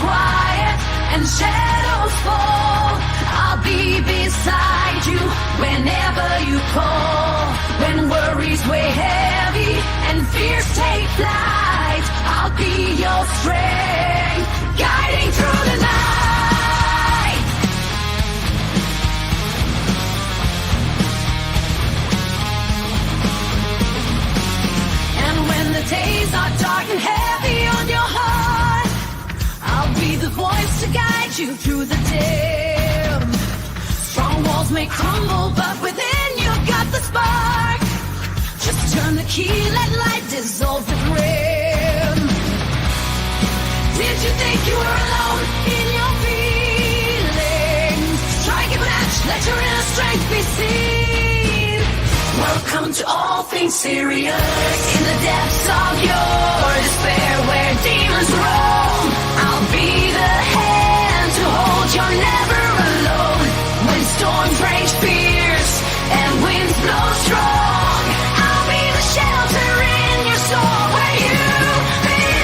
quiet and shadows fall, I'll be beside you whenever you call. When worries weigh heavy and fears take flight, I'll be your strength, guiding through the night. And when the days are dark and heavy on your heart, I'll be the voice to guide you through the dim. Strong walls may crumble, but within you've got the spark. Just turn the key, let light dissolve the grim. Did you think you were alone in your feelings? Strike a match, let your inner strength be seen. Welcome to All Things Serious. In the depths of your despair, where demons roam, I'll be the hand to hold. You're never alone. When storms rage fierce and winds blow strong, I'll be the shelter in your soul where you belong.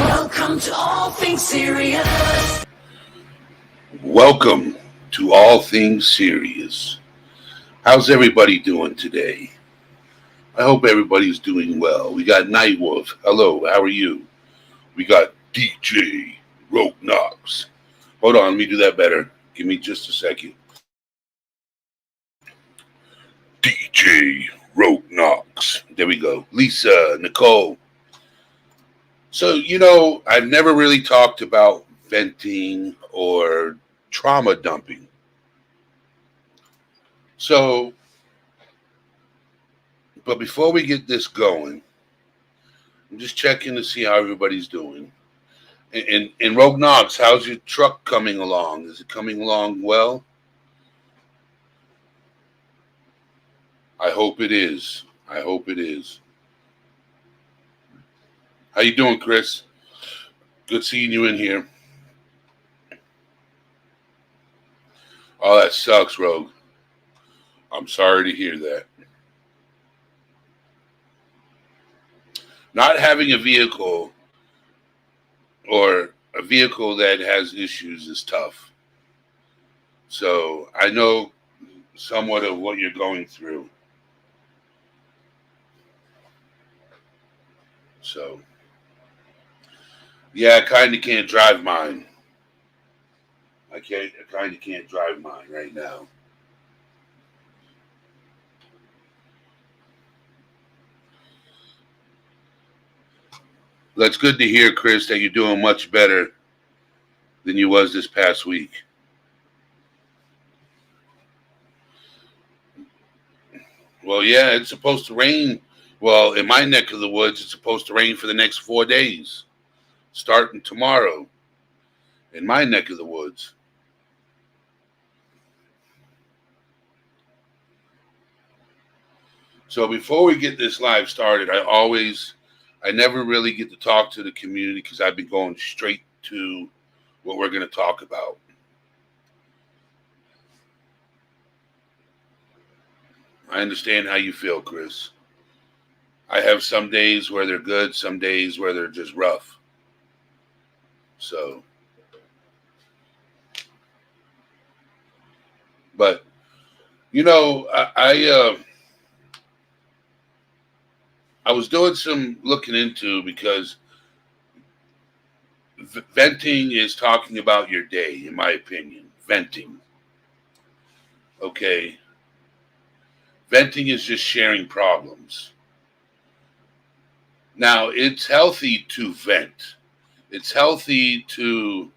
Welcome to All Things Serious. Welcome to All Things Serious. How's everybody doing today? I hope everybody's doing well. We got Nightwolf. Hello, how are you? We got DJ Rope Knox. Hold on, let me do that better. Give me just a second. DJ Rope Knox. There we go. Lisa, Nicole. So, I've never really talked about venting or trauma dumping. So, but before we get this going, I'm just checking to see how everybody's doing. And Rogue Knox, how's your truck coming along? Is it coming along well? I hope it is. I hope it is. How you doing, Chris? Good seeing you in here. Oh, that sucks, Rogue. I'm sorry to hear that. Not having a vehicle or a vehicle that has issues is tough. So I know somewhat of what you're going through. So, yeah, I kind of can't drive mine. I kind of can't drive mine right now. That's good to hear, Chris, that you're doing much better than you was this past week. Well, yeah, it's supposed to rain. Well, in my neck of the woods, it's supposed to rain for the next 4 days, starting tomorrow in my neck of the woods. So before we get this live started, I never really get to talk to the community because I've been going straight to what we're going to talk about. I understand how you feel, Chris. I have some days where they're good, some days where they're just rough. So, but, I was doing some looking into because venting is talking about your day, in my opinion. Venting. Okay. Venting is just sharing problems. Now, it's healthy to vent. It's healthy to...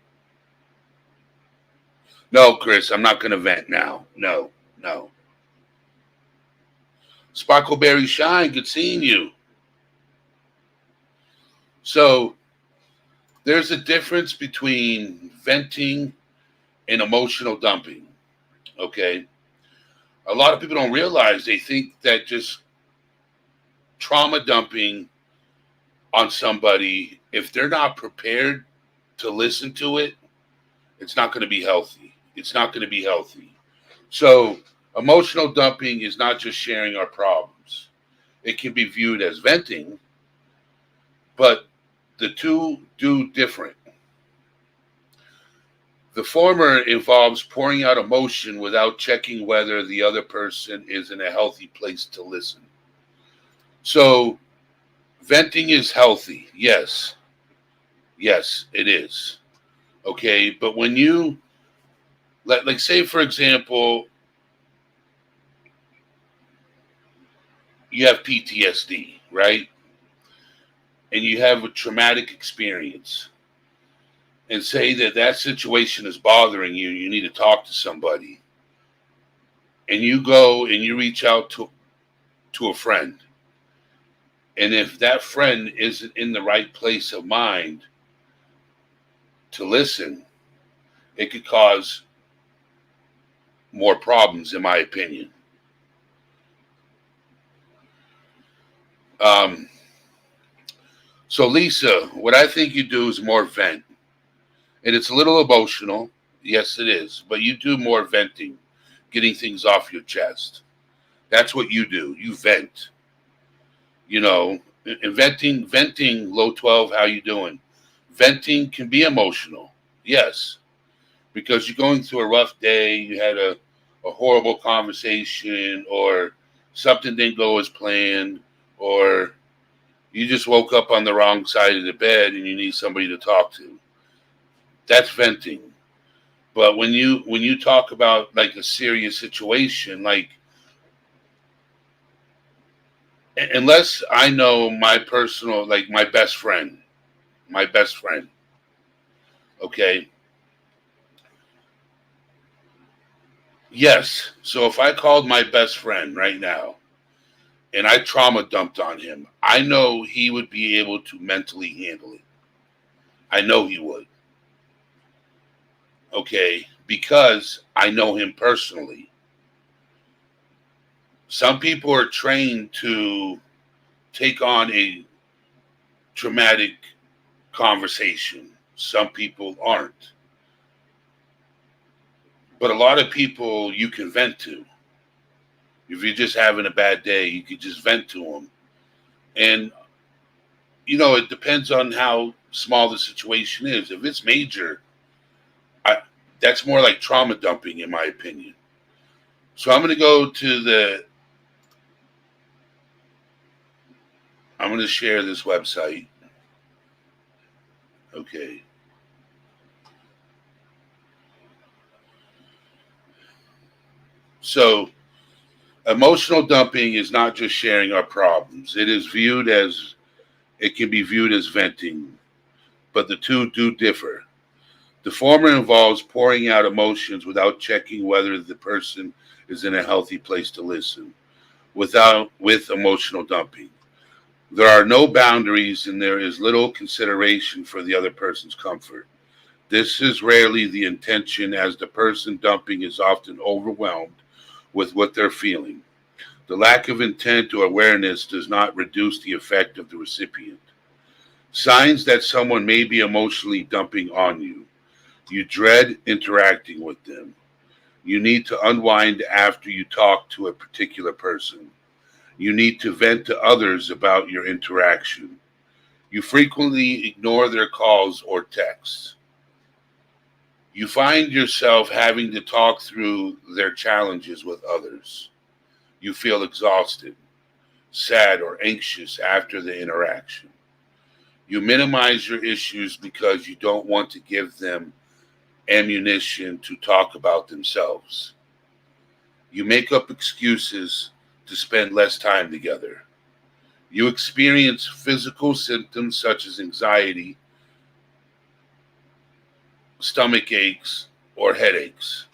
No, Chris, I'm not going to vent now. No. Sparkleberry Shine, good seeing you. So, there's a difference between venting and emotional dumping, okay? A lot of people don't realize, they think that just trauma dumping on somebody, if they're not prepared to listen to it, it's not going to be healthy. It's not going to be healthy. So emotional dumping is not just sharing our problems. it can be viewed as venting, but the two do different. The former involves pouring out emotion without checking whether the other person is in a healthy place to listen. So, venting is healthy. Yes. Yes, it is. Okay. But when you, like say, for example, you have PTSD, right? And you have a traumatic experience, and say that that situation is bothering you, you need to talk to somebody, and you go and you reach out to a friend, and if that friend isn't in the right place of mind to listen, it could cause more problems, in my opinion. Um, so, Lisa, what I think you do is more vent, and it's a little emotional. Yes, it is, but you do more venting, getting things off your chest. That's what you do. You vent. You know, and venting, low 12, how you doing? Venting can be emotional. Yes, because you're going through a rough day, you had a horrible conversation, or something didn't go as planned, or you just woke up on the wrong side of the bed and you need somebody to talk to. That's venting. But when you talk about like a serious situation, like, unless I know my personal, like my best friend, okay, yes. So if I called my best friend right now and I trauma dumped on him, I know he would be able to mentally handle it. I know he would. Okay, because I know him personally. Some people are trained to take on a traumatic conversation. Some people aren't. But a lot of people you can vent to. If you're just having a bad day, you could just vent to them. And, it depends on how small the situation is. If it's major, I, that's more like trauma dumping, in my opinion. So I'm going to share this website. Okay. So, emotional dumping is not just sharing our problems. It can be viewed as venting, but the two do differ. The former involves pouring out emotions without checking whether the person is in a healthy place to listen. With emotional dumping, there are no boundaries and there is little consideration for the other person's comfort. This is rarely the intention, as the person dumping is often overwhelmed with what they're feeling. The lack of intent or awareness does not reduce the effect of the recipient. Signs that someone may be emotionally dumping on you. You dread interacting with them. You need to unwind after you talk to a particular person. You need to vent to others about your interaction. You frequently ignore their calls or texts. You find yourself having to talk through their challenges with others. You feel exhausted, sad, or anxious after the interaction. You minimize your issues because you don't want to give them ammunition to talk about themselves. You make up excuses to spend less time together. You experience physical symptoms such as anxiety, stomach aches, or headaches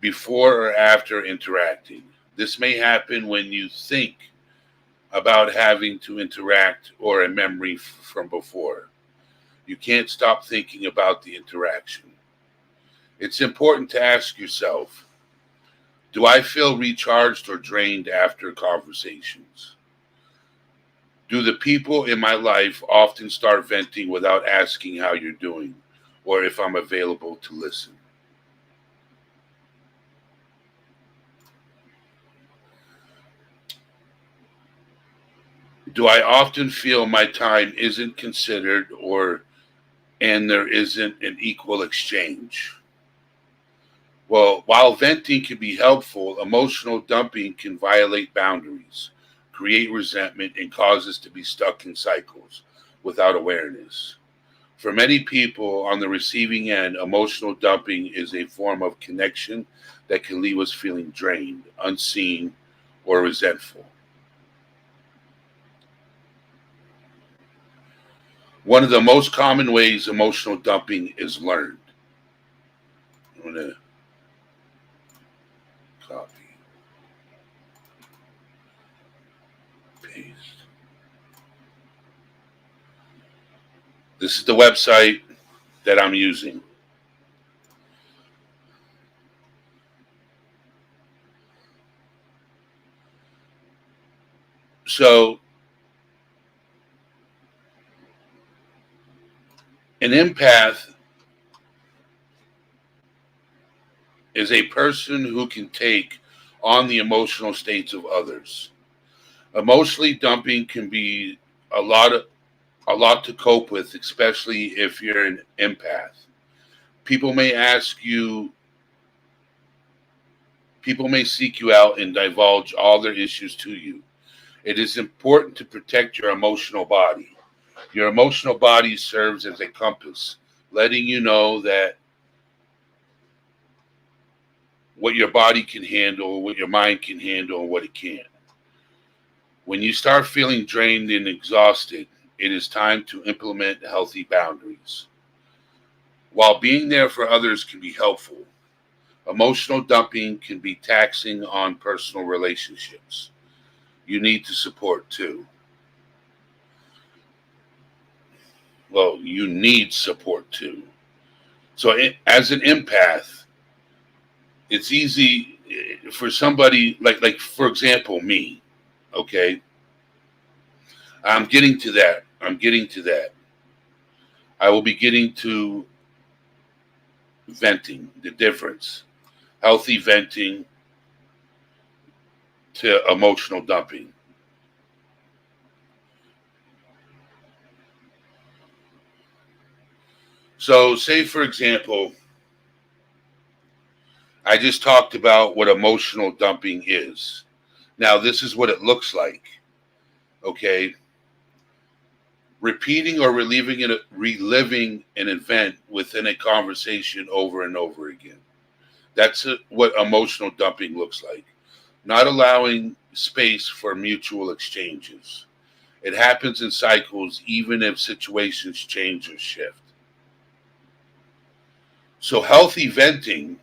before or after interacting. This may happen when you think about having to interact or a memory from before. You can't stop thinking about the interaction. It's important to ask yourself, do I feel recharged or drained after conversations? Do the people in my life often start venting without asking how you're doing or if I'm available to listen? Do I often feel my time isn't considered and there isn't an equal exchange? Well, while venting can be helpful, emotional dumping can violate boundaries, create resentment, and cause us to be stuck in cycles without awareness. For many people on the receiving end, emotional dumping is a form of connection that can leave us feeling drained, unseen, or resentful. One of the most common ways emotional dumping is learned. I'm going to copy, paste. This is the website that I'm using. So, an empath is a person who can take on the emotional states of others. Emotionally dumping can be a lot of a lot to cope with, especially if you're an empath. People may ask you, people may seek you out and divulge all their issues to you. It is important to protect your emotional body. Your emotional body serves as a compass, letting you know that what your body can handle, what your mind can handle, and what it can't. When you start feeling drained and exhausted, it is time to implement healthy boundaries. While being there for others can be helpful, emotional dumping can be taxing on personal relationships. You need to support too. Well, you need support too. So, as an empath, it's easy for somebody like for example, me. Okay, I'm getting to that. I'm getting to that. I will be getting to venting, the difference, healthy venting to emotional dumping. So, say for example, I just talked about what emotional dumping is. Now, this is what it looks like. Okay, repeating or reliving an event within a conversation over and over again. That's what emotional dumping looks like. Not allowing space for mutual exchanges. It happens in cycles, even if situations change or shift. So, healthy venting,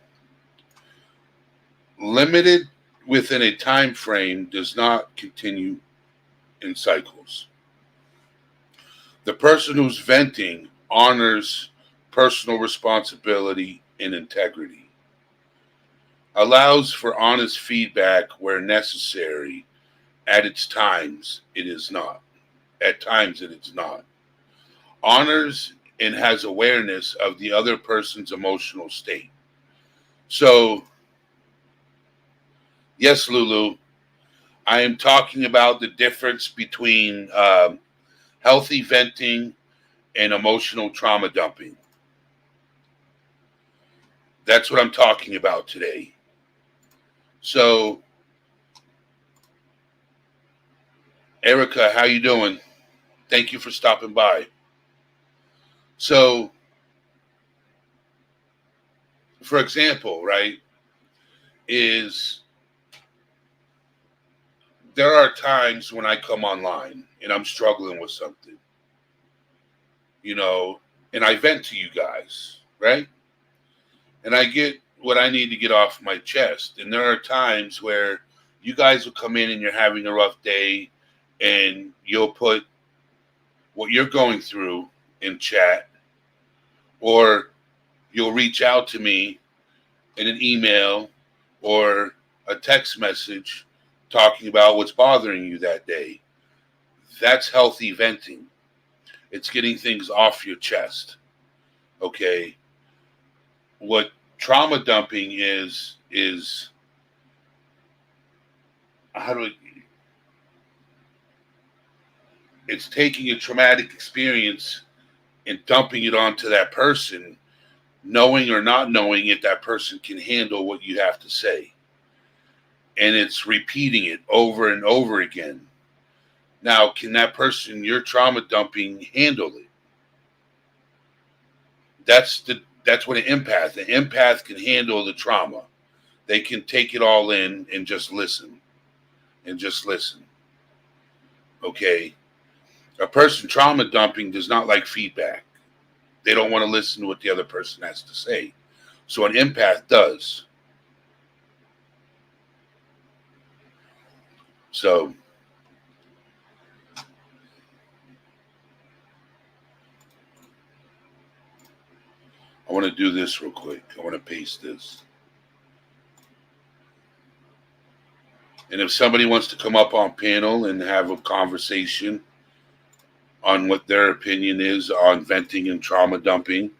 limited within a time frame, does not continue in cycles. The person who's venting honors personal responsibility and integrity, allows for honest feedback where necessary. At its times, it is not. At times, it is not. Honors and has awareness of the other person's emotional state. So, yes, Lulu, I am talking about the difference between healthy venting and emotional trauma dumping. That's what I'm talking about today. So, Erica, how you doing? Thank you for stopping by. So, for example, right, is there are times when I come online and I'm struggling with something, you know, and I vent to you guys, right? And I get what I need to get off my chest. And there are times where you guys will come in and you're having a rough day and you'll put what you're going through in chat, or you'll reach out to me in an email or a text message talking about what's bothering you that day. That's healthy venting. It's getting things off your chest. Okay. What trauma dumping is how do we It's taking a traumatic experience and dumping it onto that person, knowing or not knowing if that person can handle what you have to say. And it's repeating it over and over again. Now, can that person you're trauma dumping handle it? That's what an empath. An empath can handle the trauma. They can take it all in and just listen. And just listen. Okay. A person trauma dumping does not like feedback. They don't want to listen to what the other person has to say. So an empath does. So I want to do this real quick. I want to paste this. And if somebody wants to come up on panel and have a conversation on what their opinion is on venting and trauma dumping,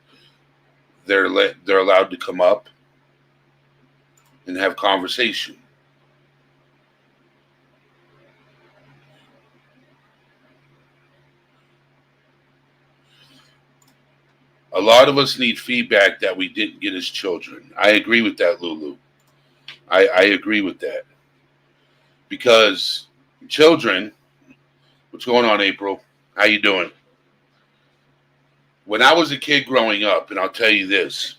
they're allowed to come up and have conversation. A lot of us need feedback that we didn't get as children. I agree with that, Lulu. I agree with that. Because children, what's going on, April? How you doing? When I was a kid growing up, and I'll tell you this,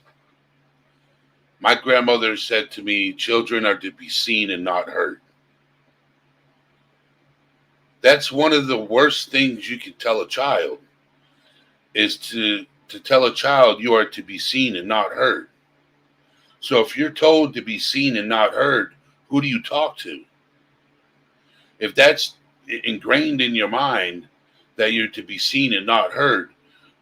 my grandmother said to me, children are to be seen and not heard. That's one of the worst things you can tell a child, is to tell a child you are to be seen and not heard. So if you're told to be seen and not heard, who do you talk to? If that's ingrained in your mind that you're to be seen and not heard,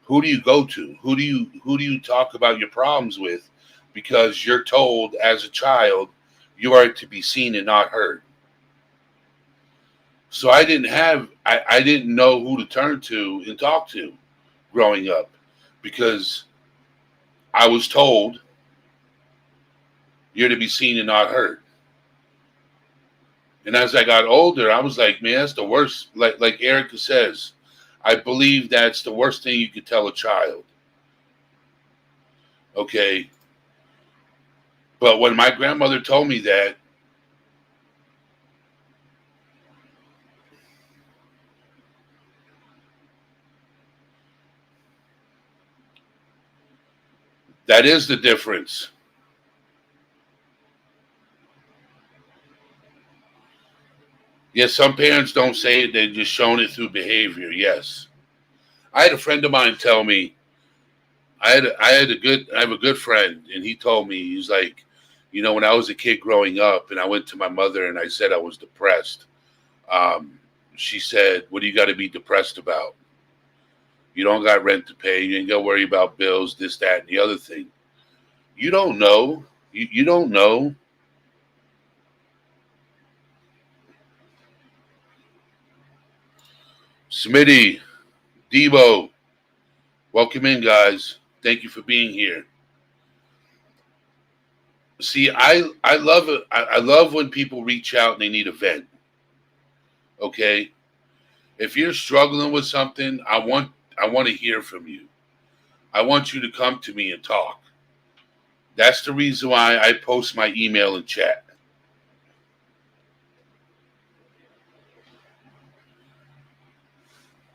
who do you go to? Who do you talk about your problems with? Because you're told as a child you are to be seen and not heard. So I didn't know who to turn to and talk to growing up, because I was told you're to be seen and not heard. And as I got older, I was like, man, that's the worst. Like Erica says, I believe that's the worst thing you could tell a child. Okay. But when my grandmother told me that, that is the difference. Yes, some parents don't say it, they're just showing it through behavior. Yes. I had a friend of mine tell me, I have a good friend, and he told me, he's like, when I was a kid growing up and I went to my mother and I said I was depressed, she said, what do you got to be depressed about? You don't got rent to pay. You ain't got to worry about bills, this, that, and the other thing. You don't know. You don't know. Smitty, Debo, welcome in, guys. Thank you for being here. See, I love it. I love when people reach out and they need a vent. Okay, if you're struggling with something, I want to hear from you. I want you to come to me and talk. That's the reason why I post my email and chat.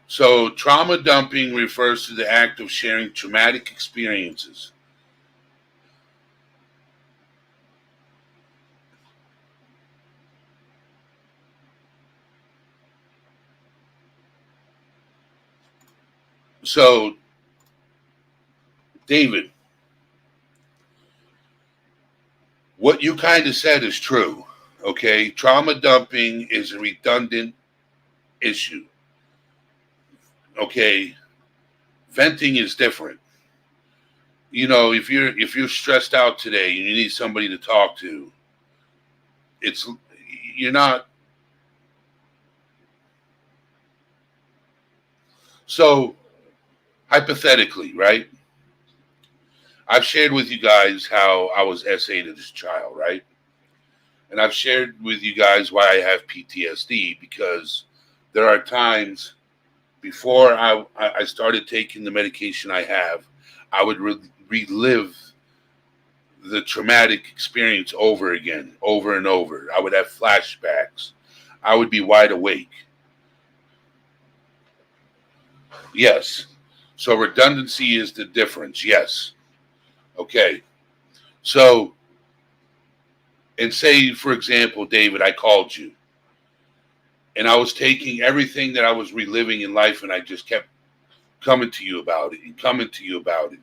So trauma dumping refers to the act of sharing traumatic experiences. So, David, what you kind of said is true. Okay, trauma dumping is a redundant issue. Okay, venting is different. If you're stressed out today and you need somebody to talk to, you're not. So, hypothetically, right? I've shared with you guys how I was SA'd as a child, right? And I've shared with you guys why I have PTSD, because there are times before I started taking the medication I have, I would relive the traumatic experience over again, over and over. I would have flashbacks. I would be wide awake. Yes. So redundancy is the difference. Yes. Okay. So, and say, for example, David, I called you and I was taking everything that I was reliving in life and I just kept coming to you about it and coming to you about it.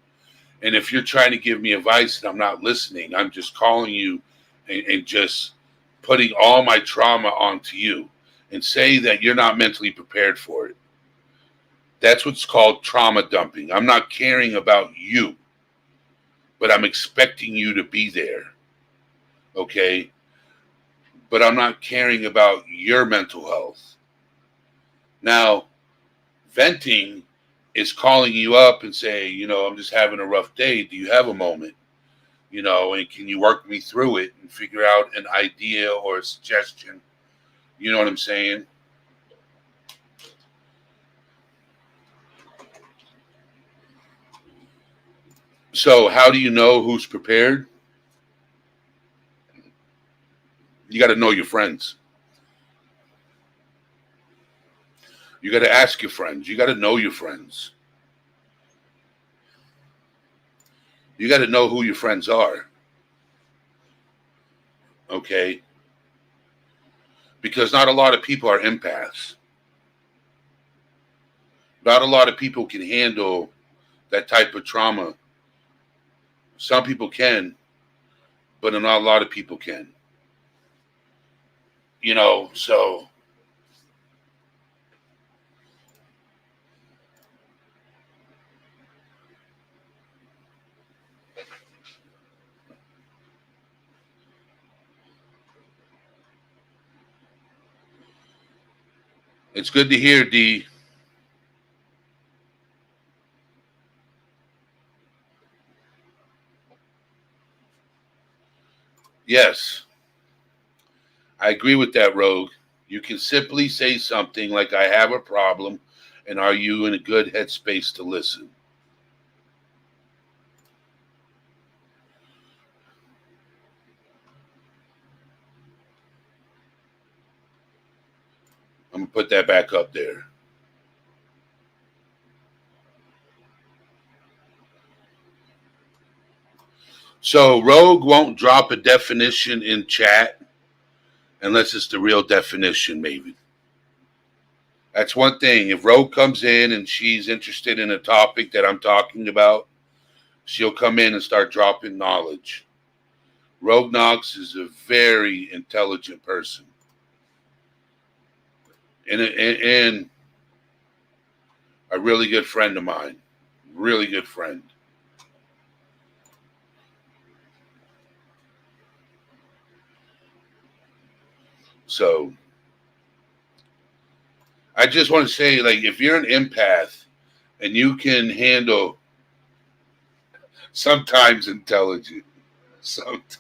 And if you're trying to give me advice and I'm not listening, I'm just calling you and just putting all my trauma onto you and say that you're not mentally prepared for it. That's what's called trauma dumping. I'm not caring about you, but I'm expecting you to be there. Okay? But I'm not caring about your mental health. Now, venting is calling you up and saying, I'm just having a rough day. Do you have a moment? And can you work me through it and figure out an idea or a suggestion? You know what I'm saying? So how do you know who's prepared? You got to know your friends. You got to ask your friends. You got to know your friends. You got to know who your friends are. Okay? Because not a lot of people are empaths. Not a lot of people can handle that type of trauma. Some people can, but not a lot of people can. So it's good to hear, D. Yes, I agree with that, Rogue. You can simply say something like, I have a problem, and are you in a good headspace to listen? I'm going to put that back up there. So Rogue won't drop a definition in chat unless it's the real definition, maybe. That's one thing. If Rogue comes in and she's interested in a topic that I'm talking about, she'll come in and start dropping knowledge. Rogue Knox is a very intelligent person. And a really good friend of mine. Really good friend. So I just want to say, like, if you're an empath and you can handle sometimes intelligent, sometimes.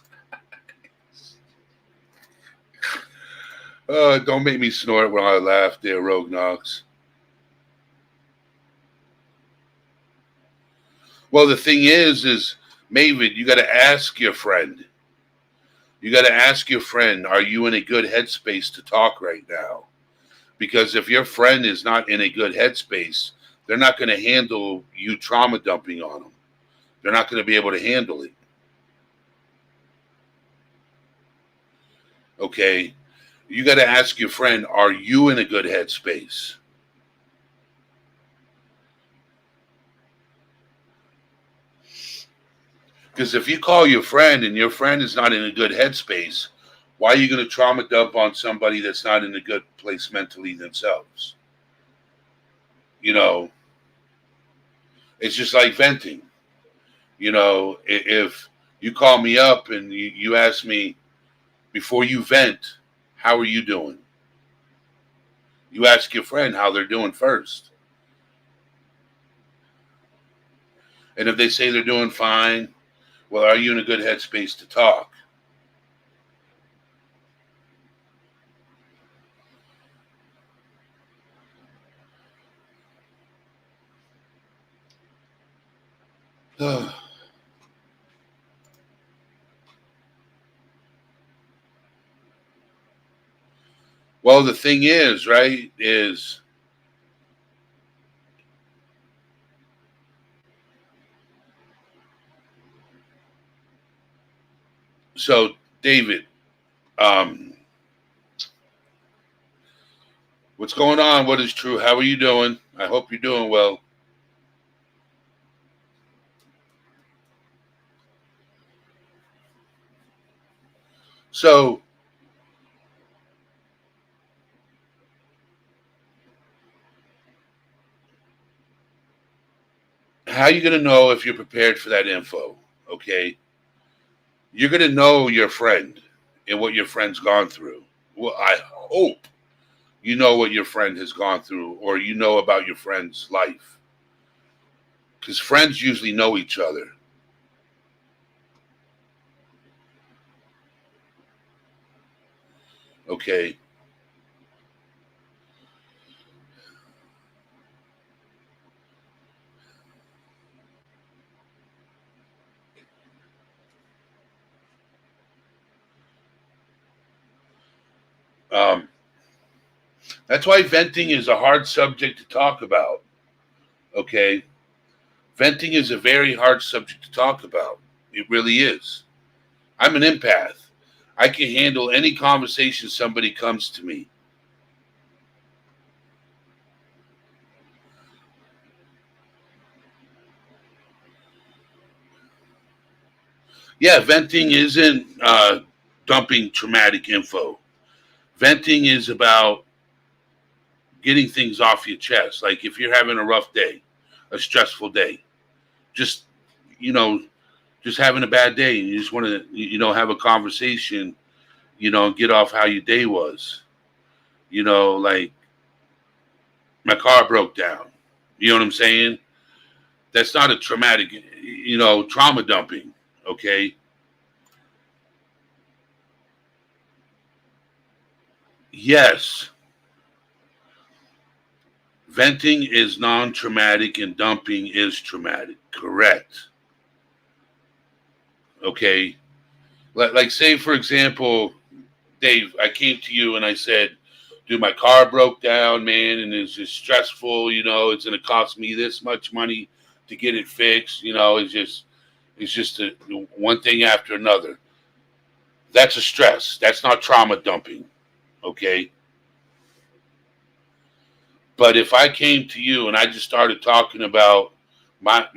Don't make me snort when I laugh there, Rogue Knox. Well, the thing is Mavid, you got to ask your friend. You got to ask your friend, are you in a good headspace to talk right now? Because if your friend is not in a good headspace, they're not going to handle you trauma dumping on them. They're not going to be able to handle it. Okay? You got to ask your friend, are you in a good headspace? Because if you call your friend and your friend is not in a good headspace, why are you going to trauma dump on somebody that's not in a good place mentally themselves? It's just like venting. If you call me up and you ask me, before you vent, how are you doing? You ask your friend how they're doing first. And if they say they're doing fine, well, are you in a good headspace to talk? Well, the thing is, right, is so, David, um, what's going on? What is true? How are you doing? I hope you're doing well. So, how are you going to know if you're prepared for that info? Okay. You're going to know your friend and what your friend's gone through. Well, I hope you know what your friend has gone through or you know about your friend's life. Because friends usually know each other. Okay. Um, that's why venting is a hard subject to talk about. Okay. Venting is a very hard subject to talk about. It really is. I'm an empath. I can handle any conversation somebody comes to me. Yeah, venting isn't dumping traumatic info. Venting is about getting things off your chest. Like if you're having a rough day, a stressful day, just, you know, just having a bad day and you just want to, have a conversation, and get off how your day was. Like my car broke down. You know what I'm saying? That's not a traumatic, trauma dumping. Okay. Yes. Venting is non traumatic and dumping is traumatic. Correct. Okay. Like, say, for example, Dave, I came to you and I said, dude, my car broke down, man, and it's just stressful. It's going to cost me this much money to get it fixed. It's just one thing after another. That's a stress. That's not trauma dumping. Okay. But if I came to you and I just started talking about my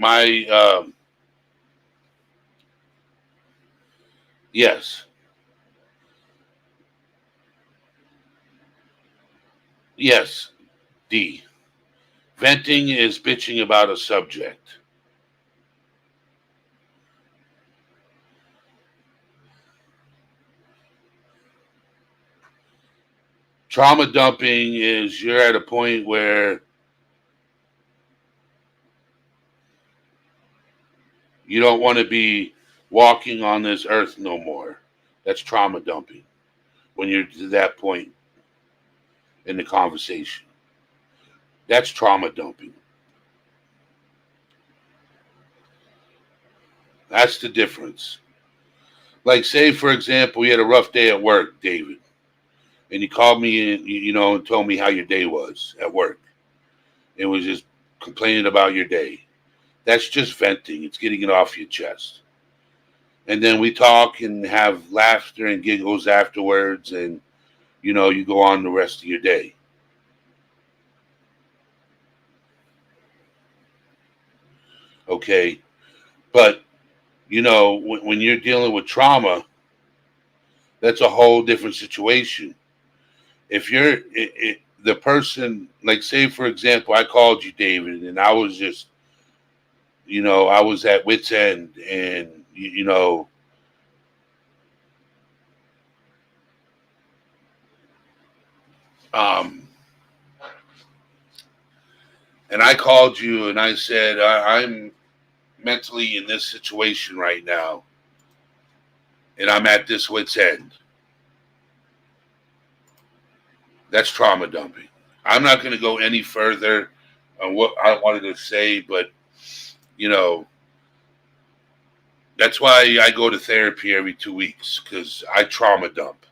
yes, yes, D. Venting is bitching about a subject. Trauma dumping is you're at a point where you don't want to be walking on this earth no more. That's trauma dumping when you're to that point in the conversation. That's trauma dumping. That's the difference. Like, say, for example, you had a rough day at work, David, and you called me and, and told me how your day was at work. It was just complaining about your day. That's just venting. It's getting it off your chest. And then we talk and have laughter and giggles afterwards, and you go on the rest of your day. Okay, but when you're dealing with trauma, that's a whole different situation. If you're the person, like, say, for example, I called you, David, and I was just, I was at wit's end, and um, and I called you and I said, I'm mentally in this situation right now, and I'm at this wit's end. That's trauma dumping. I'm not going to go any further on what I wanted to say, but you know, That's why I go to therapy every 2 weeks, because I trauma dump.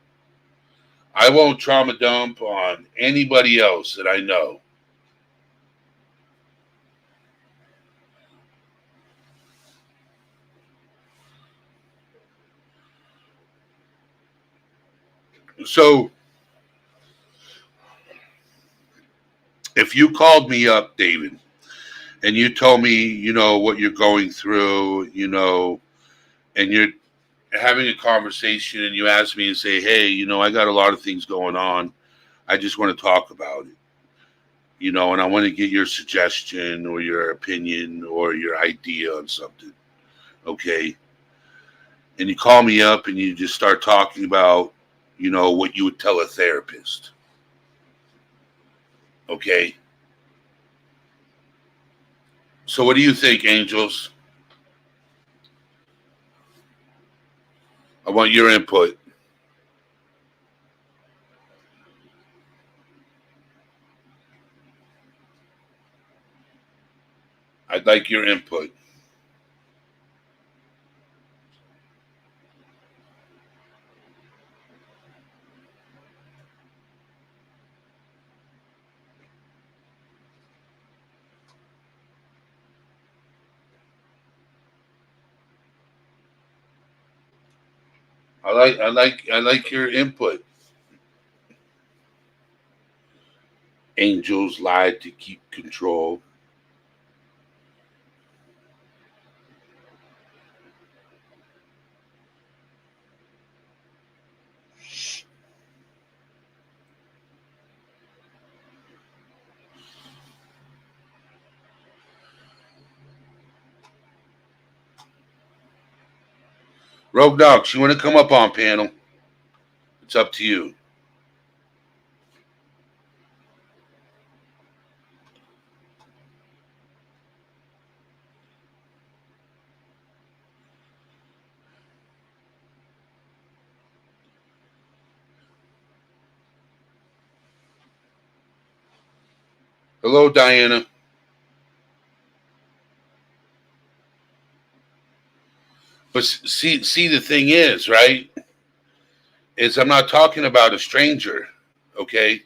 I won't trauma dump on anybody else that I know. So if you called me up, David, and you told me, what you're going through, and you're having a conversation and you ask me and say, hey, I got a lot of things going on. I just want to talk about it, and I want to get your suggestion or your opinion or your idea on something. Okay. And you call me up and you just start talking about, what you would tell a therapist. Okay. So what do you think, Angels? I want your input. I'd like your input. I like your input. Angels lied to keep control. Rogue Dogs, you want to come up on panel? It's up to you. Hello, Diana. But see, the thing is, right? Is I'm not talking about a stranger, okay?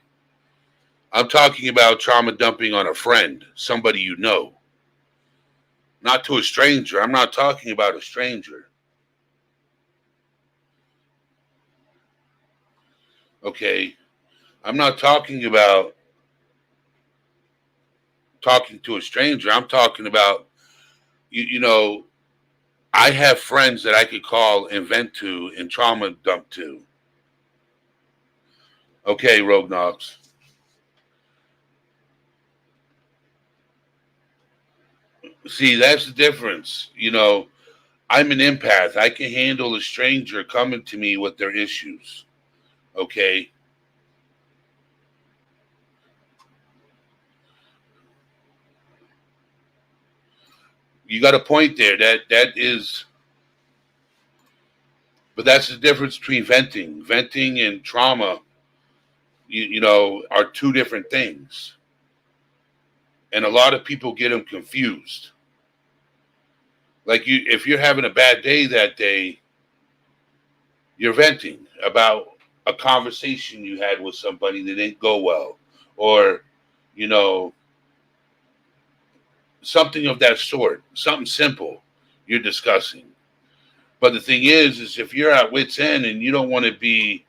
I'm talking about trauma dumping on a friend, somebody you know, not to a stranger. I'm not talking about a stranger, okay? I'm not talking about talking to a stranger. I'm talking about, you know, I have friends that I could call and vent to and trauma dump to. Okay, Rogue Knox. See, that's the difference. I'm an empath. I can handle a stranger coming to me with their issues. Okay. You got a point there. That is, but that's the difference between venting. Venting and trauma, are two different things. And a lot of people get them confused. Like if you're having a bad day that day, you're venting about a conversation you had with somebody that didn't go well, or you know something of that sort, something simple you're discussing. But the thing is if you're at wit's end and you don't want to be,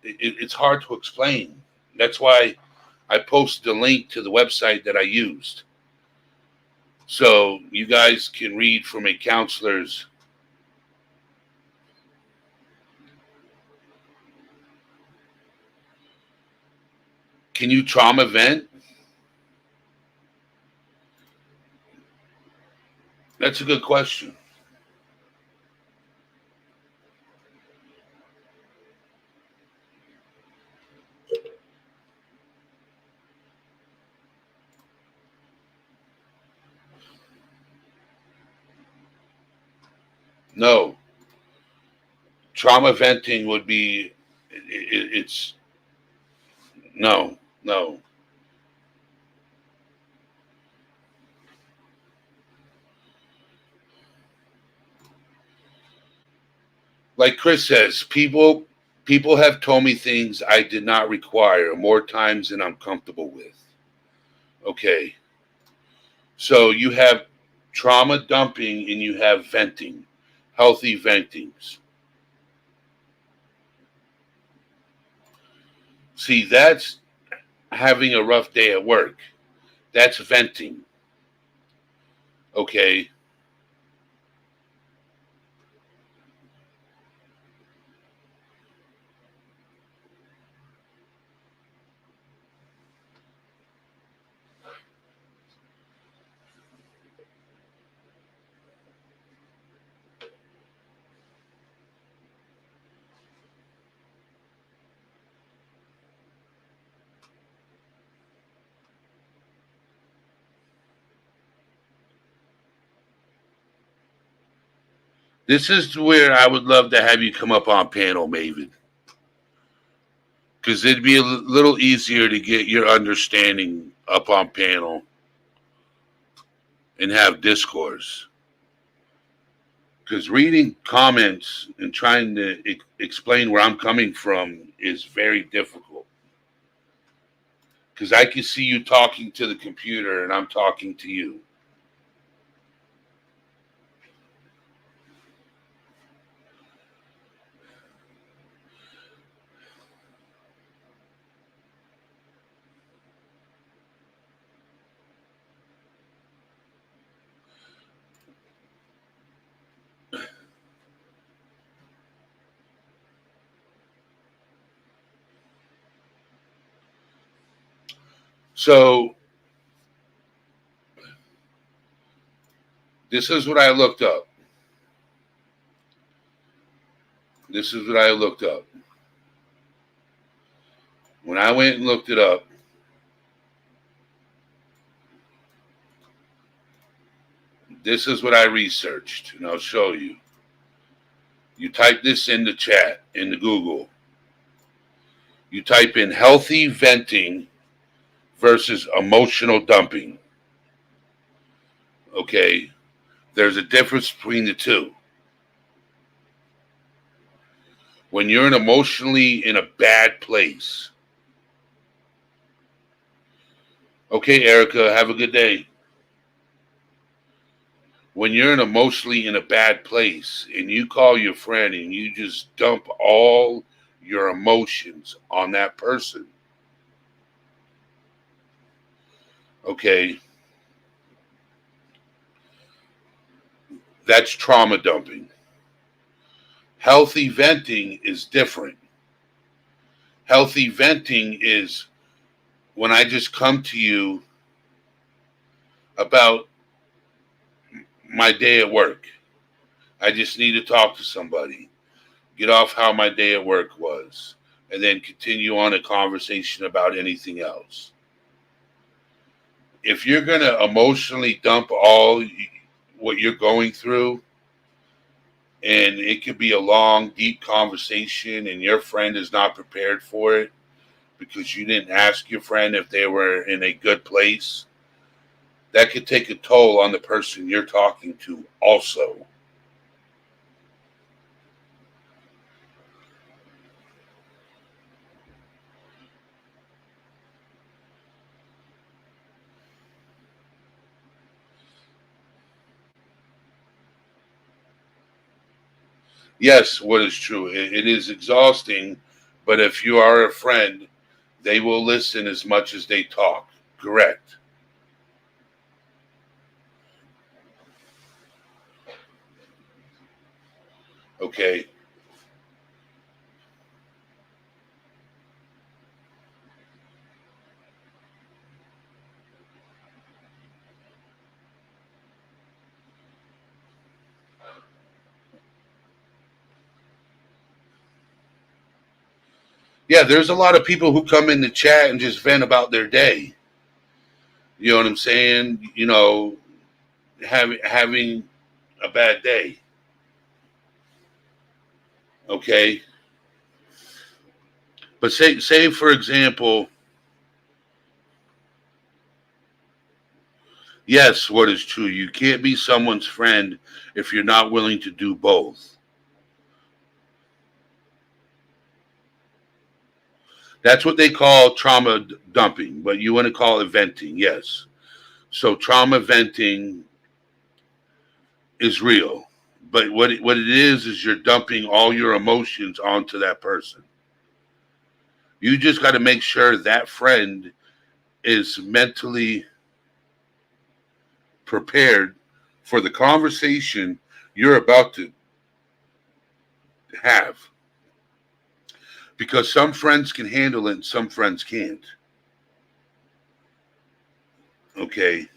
it's hard to explain. That's why I posted a link to the website that I used, so you guys can read from a counselor's. Can you trauma vent? That's a good question. No, trauma venting would be, it's no, no. Like Chris says, people have told me things I did not require more times than I'm comfortable with. Okay. So you have trauma dumping and you have venting, healthy ventings. See, that's having a rough day at work. That's venting. Okay. This is where I would love to have you come up on panel, Maven, because it'd be a little easier to get your understanding up on panel and have discourse. Because reading comments and trying to explain where I'm coming from is very difficult. Because I can see you talking to the computer and I'm talking to you. So this is what I looked up. This is what I looked up. When I went and looked it up, this is what I researched, and I'll show you. You type this in the chat, in the Google. You type in healthy venting versus emotional dumping. Okay, there's a difference between the two. When you're emotionally in a bad place. Okay, Erica, have a good day. When you're emotionally in a bad place and you call your friend and you just dump all your emotions on that person. Okay. That's trauma dumping. Healthy venting is different. Healthy venting is when I just come to you about my day at work. I just need to talk to somebody, get off how my day at work was, and then continue on a conversation about anything else. If you're going to emotionally dump all what you're going through, and it could be a long, deep conversation, and your friend is not prepared for it because you didn't ask your friend if they were in a good place, that could take a toll on the person you're talking to also. Yes, what is true? It is exhausting, but if you are a friend, they will listen as much as they talk. Correct. Okay. Yeah, there's a lot of people who come in the chat and just vent about their day. You know what I'm saying? You know, having a bad day. Okay. But say for example, yes, what is true? You can't be someone's friend if you're not willing to do both. That's what they call trauma dumping, but you want to call it venting, yes. So trauma venting is real. But what it is you're dumping all your emotions onto that person. You just got to make sure that friend is mentally prepared for the conversation you're about to have. Because some friends can handle it and some friends can't. Okay?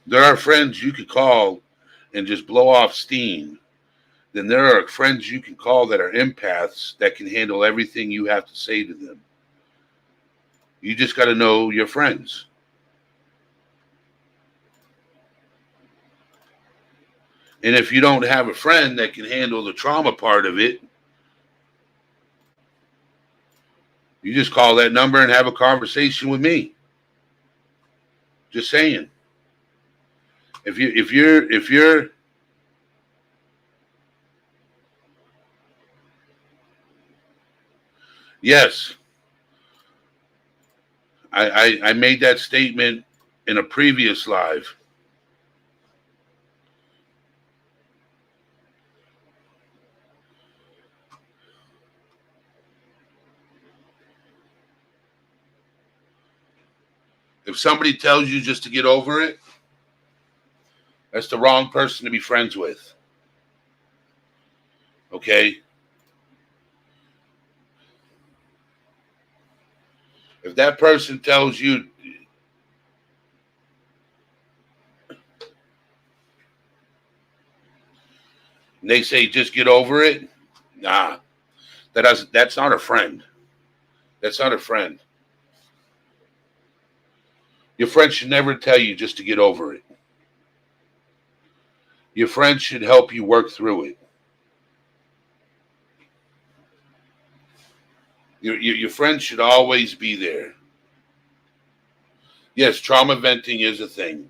There are friends you could call and just blow off steam. Then there are friends you can call that are empaths that can handle everything you have to say to them. You just got to know your friends. And if you don't have a friend that can handle the trauma part of it, you just call that number and have a conversation with me. Just saying. If you're yes, I made that statement in a previous live. If somebody tells you just to get over it, that's the wrong person to be friends with. Okay? If that person tells you, and they say just get over it, nah, that's not a friend. That's not a friend. Your friend should never tell you just to get over it. Your friend should help you work through it. Your friend should always be there. Yes, trauma venting is a thing.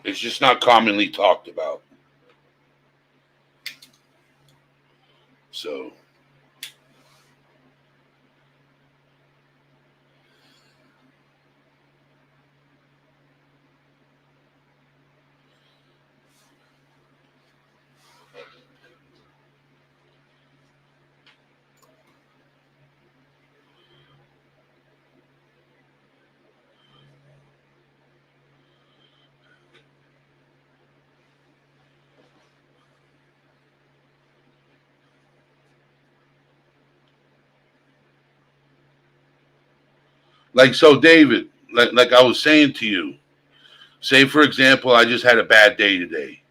It's just not commonly talked about. So, David, like I was saying to you, say, for example, I just had a bad day today.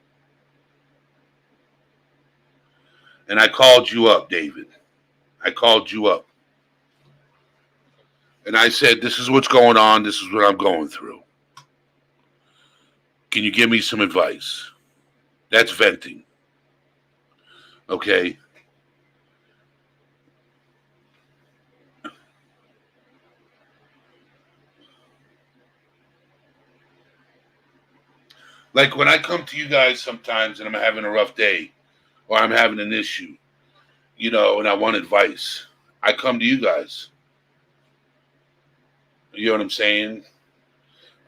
And I called you up, David. I called you up. And I said, this is what's going on. This is what I'm going through. Can you give me some advice? That's venting. Okay? Like when I come to you guys sometimes and I'm having a rough day or I'm having an issue, and I want advice, I come to you guys. You know what I'm saying?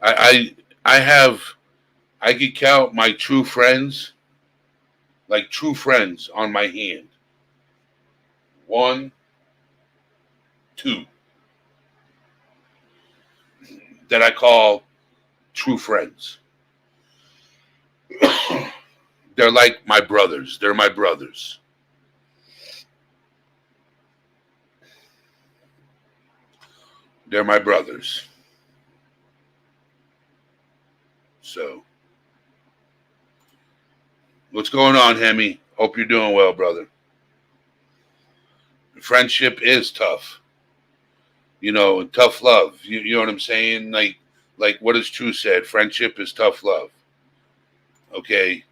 I could count my true friends, like true friends, on my hand. 1, 2, that I call true friends. They're like my brothers. They're my brothers. They're my brothers. So, what's going on, Hemi? Hope you're doing well, brother. Friendship is tough. Tough love. You know what I'm saying? Like what is True said, friendship is tough love. Okay?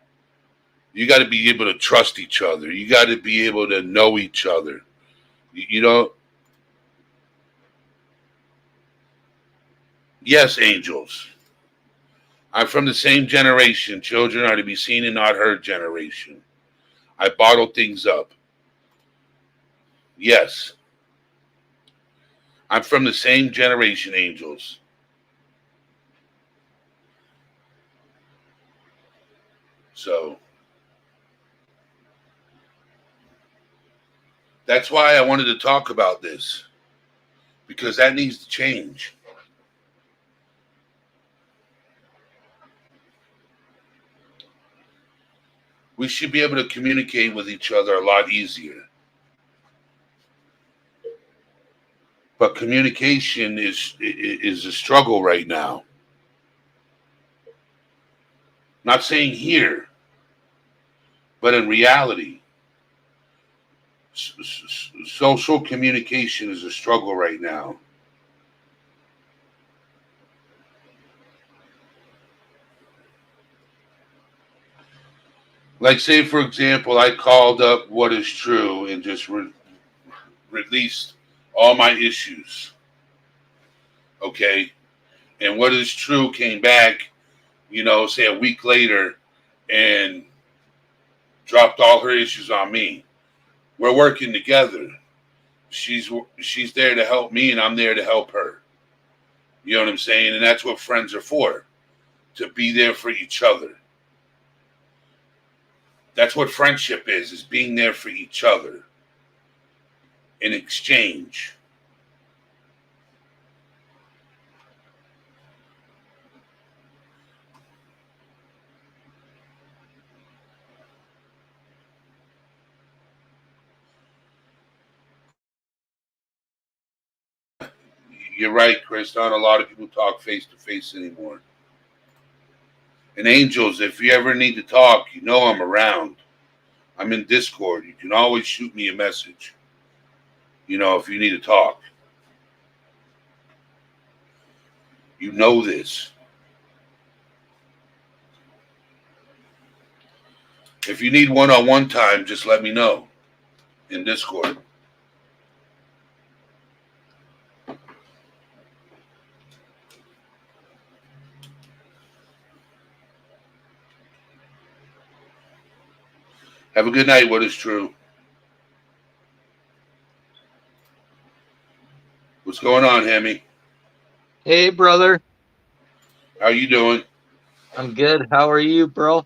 You got to be able to trust each other. You got to be able to know each other. Yes, angels. I'm from the same generation. Children are to be seen and not heard generation. I bottle things up. Yes. I'm from the same generation, Angels. So that's why I wanted to talk about this, because that needs to change. We should be able to communicate with each other a lot easier. But communication is a struggle right now. Not saying here, but in reality, social communication is a struggle right now. Like, say, for example, I called up What Is True and just released all my issues. Okay? And What Is True came back, say a week later and dropped all her issues on me. We're working together. She's there to help me, and I'm there to help her. You know what I'm saying? And that's what friends are for, to be there for each other. That's what friendship is being there for each other in exchange. You're right, Chris. Not a lot of people talk face to face anymore. And Angels, if you ever need to talk, I'm around. I'm in Discord. You can always shoot me a message, if you need to talk. You know this. If you need one-on-one time, just let me know in Discord. Have a good night. What is true? What's going on, Hemi? Hey, brother. How you doing? I'm good. How are you, bro?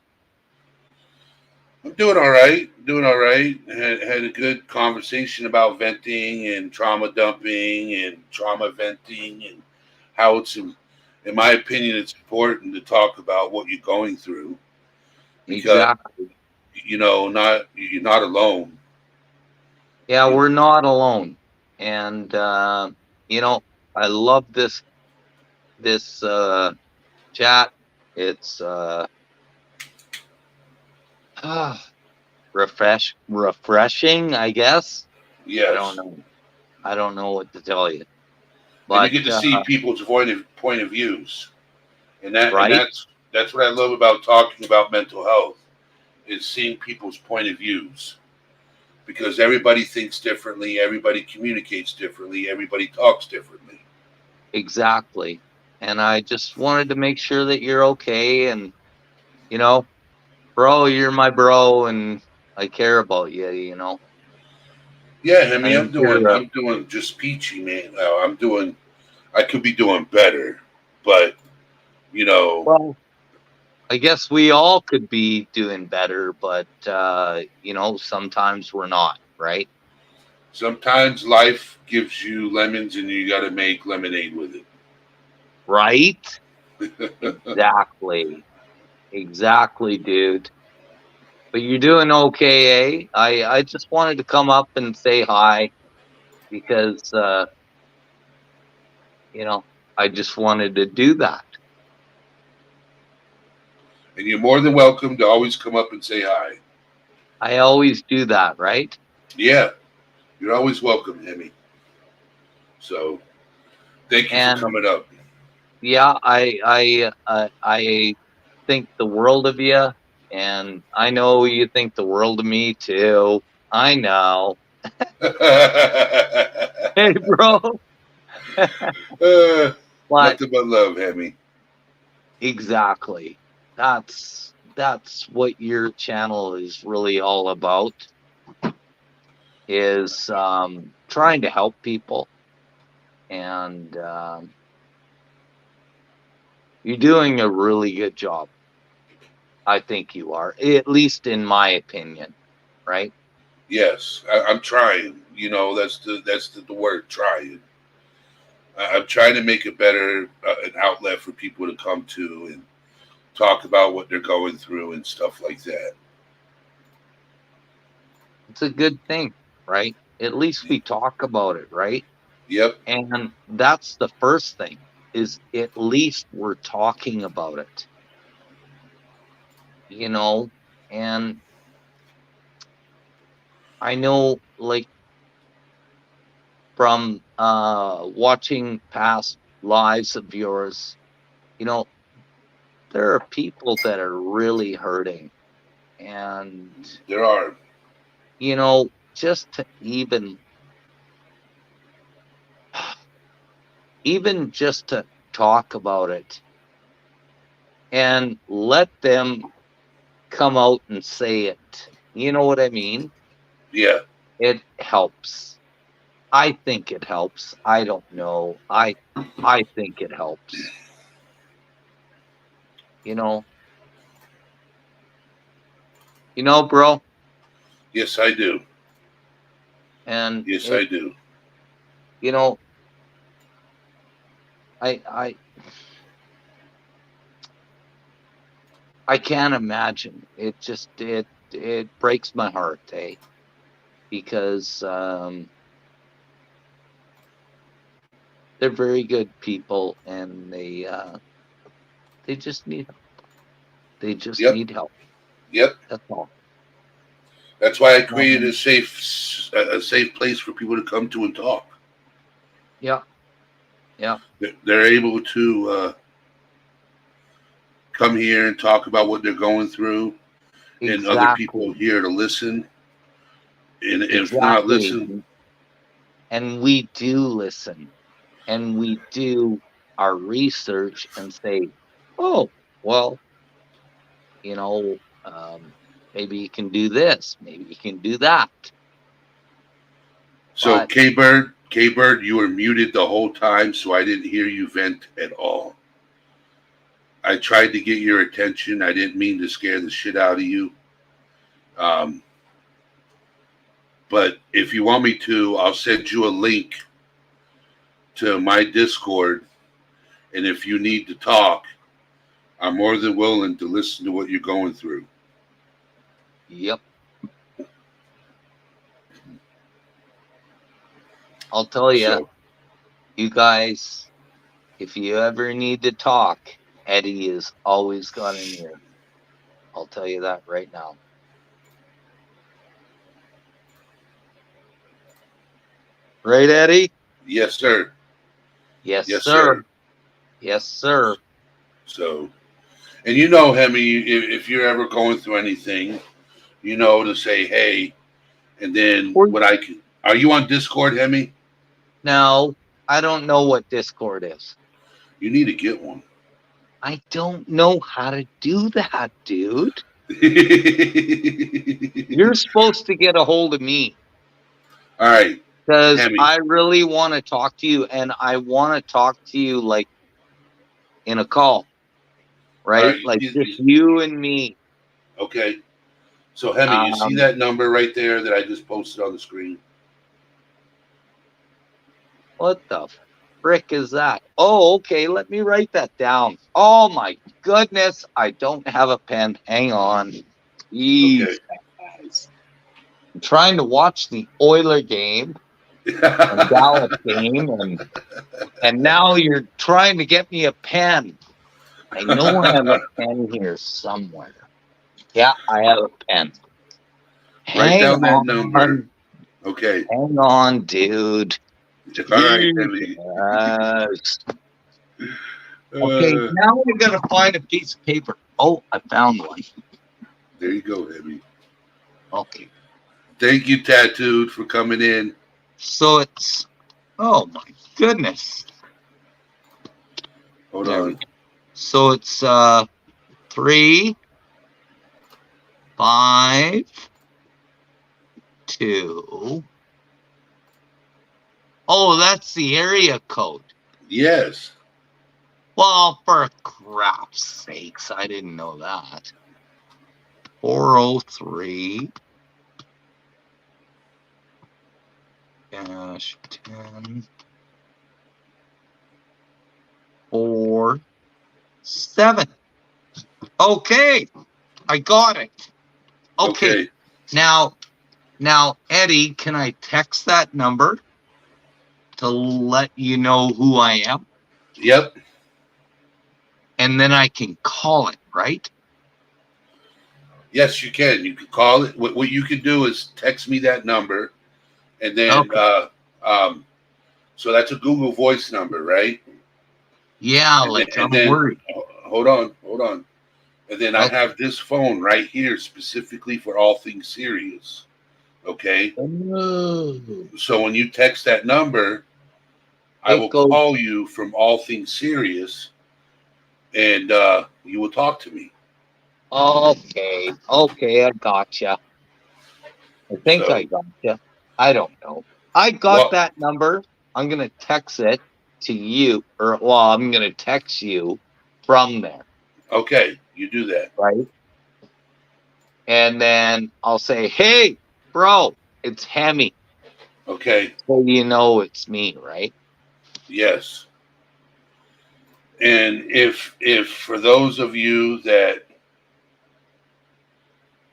I'm doing all right. Doing all right. Had a good conversation about venting and trauma dumping and trauma venting and how it's, in my opinion, it's important to talk about what you're going through, because Exactly. you're not alone. Yeah, we're not alone. And I love this chat. It's refreshing, I guess. Yes. I don't know what to tell you. And you But get to see people's point of views, and right? that's what I love about talking about mental health, is seeing people's point of views, because everybody thinks differently, everybody communicates differently, everybody talks differently. Exactly. And I just wanted to make sure that you're okay. And bro, you're my bro, and I care about you. Yeah, I mean, I think you're I'm doing just peachy, man. I could be doing better, but well, I guess we all could be doing better, but sometimes we're not, right? sometimes life gives you lemons and you got to make lemonade with Right? it. Exactly, dude. But you're doing okay, eh? I just wanted to come up and say hi because I just wanted to do that. And you're more than welcome to always come up and say hi. I always do that, right? Yeah, you're always welcome, Hemi. So thank you for coming up. Yeah, I think the world of you, and I know you think the world of me too. I know. Hey, bro. But Nothing but love, Hemi. exactly. That's what your channel is really all about. is trying to help people, and you're doing a really good job. I think you are, at least in my opinion, right? Yes, I'm trying. You know, that's the word, trying. I'm trying to make it better, an outlet for people to come to and talk about what they're going through and stuff like that. It's a good thing, right? At least we talk about it, right? Yep. And that's the first thing, is at least we're talking about it, you know? And I know, like, from watching past lives of yours, you know, there are people that are really hurting. And, There are. you know, just to even just to talk about it and let them come out and say it. You know what I mean? Yeah. It helps. I think it helps. I don't know. I think it helps. You know. You know, bro. Yes, I do. And Yes, I do. you know, I can't imagine. It breaks my heart, eh? Because they're very good people, and they just need help. They just Yep. need help. Yep. That's all. That's why I created a safe place for people to come to and talk. Yeah. Yeah. They're able to come here and talk about what they're going through, and other people here to listen. And if not listen, and we do listen, and we do our research and say, oh, well, you know, maybe you can do this, maybe you can do that. So But K-Bird, you were muted the whole time, so I didn't hear you vent at all. I tried to get your attention. I didn't mean to scare the shit out of you. But if you want me to, I'll send you a link to my Discord. And if you need to talk, I'm more than willing to listen to what you're going through. Yep. I'll tell you, So, you guys, if you ever need to talk, Eddie is always got an ear. I'll tell you that right now. Right, Eddie? yes, sir. Yes, Yes, sir. sir. Yes, sir. So, and you know, Hemi, if you're ever going through anything, you know, to say, hey, and then what I can. Are you on Discord, Hemi? No, I don't know what Discord is. You need to get one. I don't know how to do that, dude. You're supposed to get a hold of me. All right. Because Hemi. I really want to talk to you, and I want to talk to you like in a call, right? Like just you and me. Okay. So, Hemi, you see that number right there that I just posted on the screen? What the frick is that? Oh, okay. Let me write that down. Oh, my goodness. I don't have a pen. Hang on. Jeez, Okay. guys. I'm trying to watch the Oiler game and Dallas game, and now you're trying to get me a pen. I know I have a pen here somewhere. Yeah, I have a pen. Write down that number. Okay. Hang on, dude. All right, Hemi. Okay, now we're going to find a piece of paper. Oh, I found one. There you go, Hemi. Okay. Thank you, Tattooed, for coming in. So it's, oh my goodness. Hold on. So it's 3, 5, 2, Oh, that's the area code. Yes. Well, for crap's sakes, I didn't know that. 403 -10 4 7. Okay, I got it. Okay. Now, Eddie, can I text that number to let you know who I am? Yep. And then I can call it, right? Yes, you can. You can call it. What you can do is text me that number, and then so that's a Google Voice number, right? Yeah, And I'm then worried. hold on. And then I have this phone right here specifically for all things serious. Okay. Oh. So when you text that number, I will call you from all things serious, and you will talk to me. Okay, I gotcha. I think I gotcha. I don't know. I got that number. I'm gonna text it to you, I'm gonna text you from there. Okay, you do that. Right. And then I'll say, hey, bro, it's Hemi. Okay. So you know it's me, right? Yes. And if for those of you that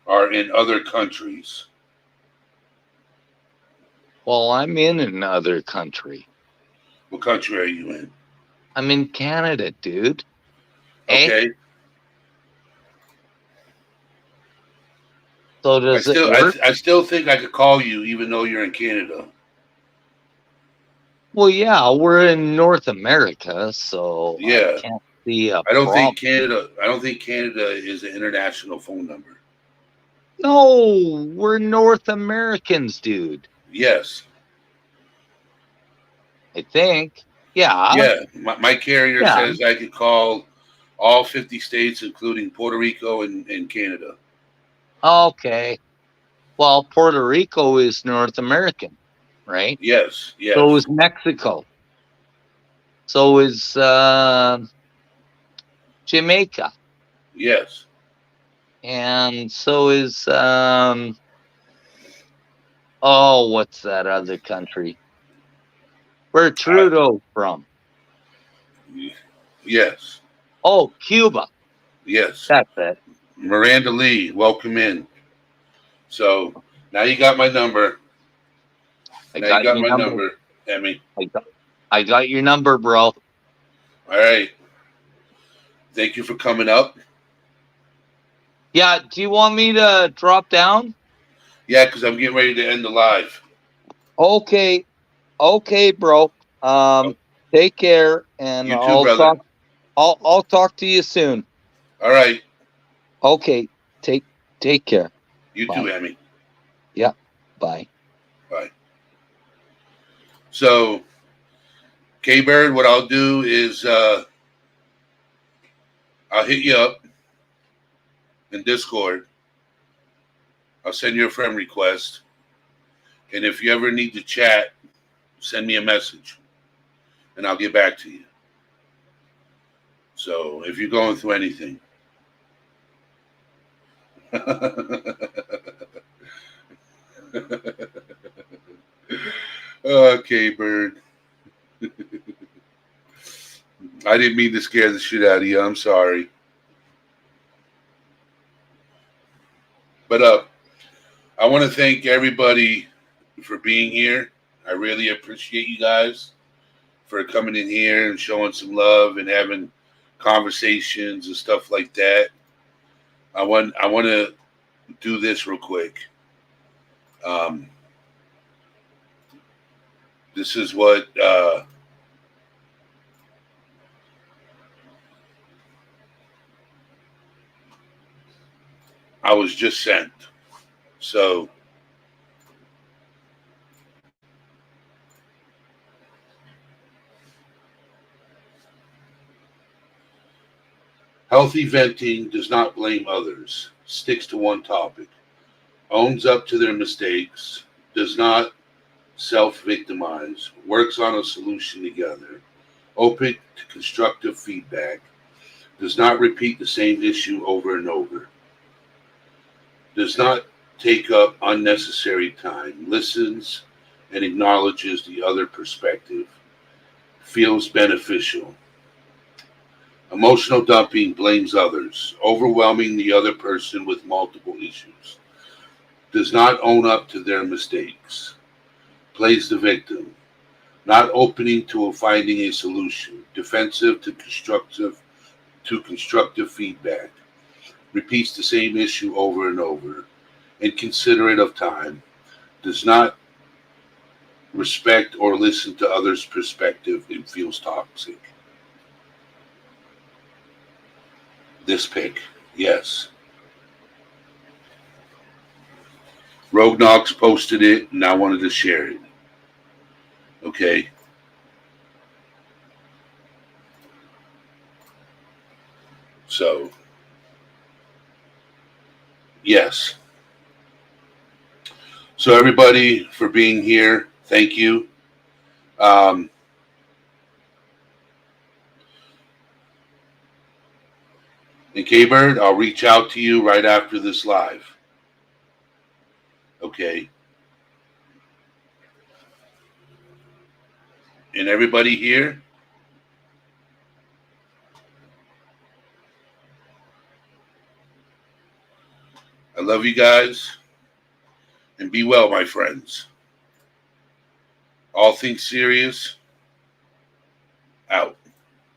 are in other countries. Well, I'm in another country. What country are you in? I'm in Canada, dude. Okay. Eh? So does it work? I still think I could call you even though you're in Canada. Well, yeah, we're in North America, so yeah. I can't see a I don't problem. think Canada is an international phone number. No, we're North Americans, dude. Yes. I think. Yeah. Yeah. My carrier says I could call all 50 states, including Puerto Rico and Canada. Okay. Well, Puerto Rico is North American, right? Yes. Yes. So is Mexico. So is Jamaica. Yes. And so is what's that other country? Where Trudeau from? Yes. Oh, Cuba. Yes. That's it. Miranda Lee, welcome in. So now you got my number. I got your number, Emmy. I got your number, bro. All right. Thank you for coming up. Yeah, do you want me to drop down? Yeah, because I'm getting ready to end the live. Okay, bro. Take care, and you too, brother. I'll talk to you soon. All right. Okay, take care. You too, Emmy. Yeah. Bye. Bye. So, K-Bird, what I'll do is I'll hit you up in Discord. I'll send you a friend request. And if you ever need to chat, send me a message. And I'll get back to you. So, if you're going through anything. Okay, Bird. I didn't mean to scare the shit out of you. I'm sorry. But I want to thank everybody for being here. I really appreciate you guys for coming in here and showing some love and having conversations and stuff like that. I want to do this real quick. This is what I was just sent. So healthy venting does not blame others, sticks to one topic, owns up to their mistakes, does not self-victimize, works on a solution together, open to constructive feedback, does not repeat the same issue over and over, does not take up unnecessary time, listens and acknowledges the other perspective, feels beneficial. Emotional dumping blames others, overwhelming the other person with multiple issues, does not own up to their mistakes, plays the victim, not opening to finding a solution, defensive to constructive feedback, repeats the same issue over and over, inconsiderate of time, does not respect or listen to others' perspective, and feels toxic. This pick, yes. Rogue Knox posted it, and I wanted to share it. Okay. So, yes. So everybody for being here, thank you. And K-Bird, I'll reach out to you right after this live. Okay. And everybody here, I love you guys. And be well, my friends. All things serious, out.